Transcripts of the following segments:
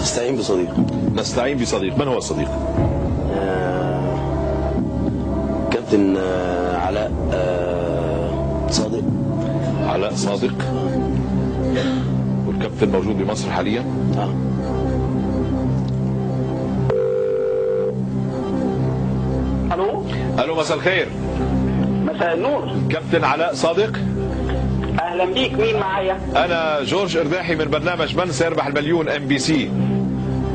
نستعين بصديق. نستعين بصديق. من هو الصديق؟ كابتن علاء صادق. علاء صادق. والكابتن موجود بمصر حاليا؟ الو. الو، مساء الخير. مساء النور. كابتن علاء صادق. اهلا بيك، مين معايا؟ انا جورج ارداحي من برنامج من سيربح المليون MBC.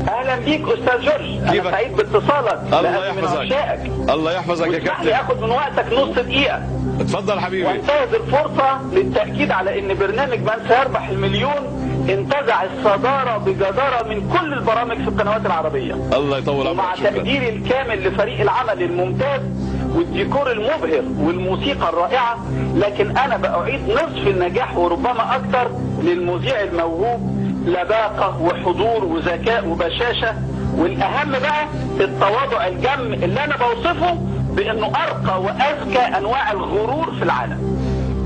اهلا بيك استاذ جورج، انا سعيد باتصالك. الله يحفظك. الله يحفظك يا كابتن. اخد من وقتك نص دقيقه. اتفضل حبيبي. وانتهز الفرصه للتاكيد على ان برنامج من سيربح المليون انتزع الصداره بجداره من كل البرامج في القنوات العربيه. الله يطول عمرك. ومع تقديري الكامل لفريق العمل الممتاز والديكور المبهر والموسيقى الرائعه، لكن انا باعيد نصف النجاح وربما اكثر للمذيع الموهوب، لباقه وحضور وذكاء وبشاشه، والاهم بقى التواضع الجم اللي انا بوصفه بانه ارقى واذكى انواع الغرور في العالم.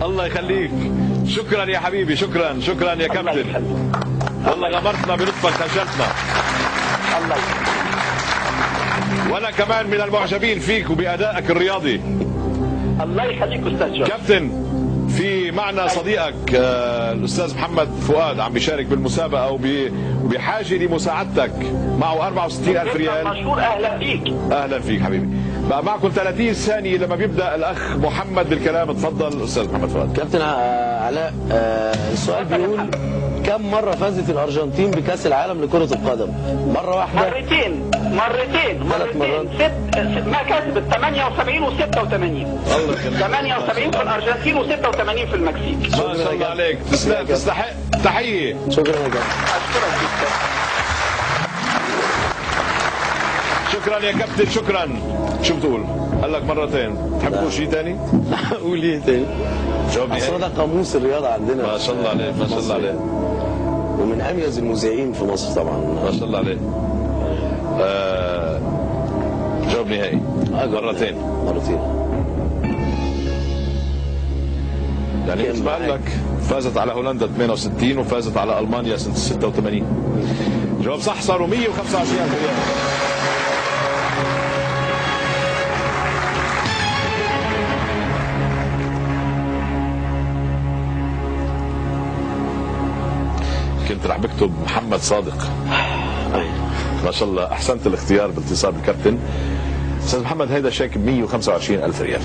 الله يخليك. شكرا يا حبيبي. شكرا يا كابتن. والله غمرتنا بلطفك، خجلتنا. الله يخليك. وانا كمان من المعجبين فيك وبادائك الرياضي. الله يخليك استاذ جورج. كابتن، في معنا صديقك الاستاذ محمد فؤاد عم بيشارك بالمسابقه وبحاجه لمساعدتك. معه 64,000 ريال. مشهور. اهلا بيك. اهلا فيك حبيبي. بقى معكم 30 ثانيه لما بيبدا الاخ محمد بالكلام. تفضل استاذ محمد فؤاد. كابتن علاء، السؤال بيقول كم مرة فازت الأرجنتين بكأس العالم لكرة القدم؟ مرة واحدة؟ مرتين. 3 مرات. ما كسبت 78 و86. 78 في الأرجنتين و86 في المكسيك. ما شاء الله عليك. تستحق تحية. شكرا يا كابتن. أشكرك جدا. شكرا يا كابتن. شكرا. شو بتقول؟ قال لك مرتين. تحب تقول شيء ثاني؟ قول ايه تاني؟ جاوبني. اصل ده قاموس الرياضة عندنا. ما شاء الله عليك. ما شاء الله عليك. ومن اميز المذيعين في مصر طبعا. ما شاء الله عليك. جواب نهائي. مرتين. يعني مثل ما قال لك فازت على هولندا 68 وفازت على المانيا سنه 86. جواب صح، صاروا 125,000 ريال. كنت رح بكتب محمد صادق. ما شاء الله، احسنت الاختيار باتصال بالكابتن. استاذ محمد، هيدا شيك ب 125,000 ريال.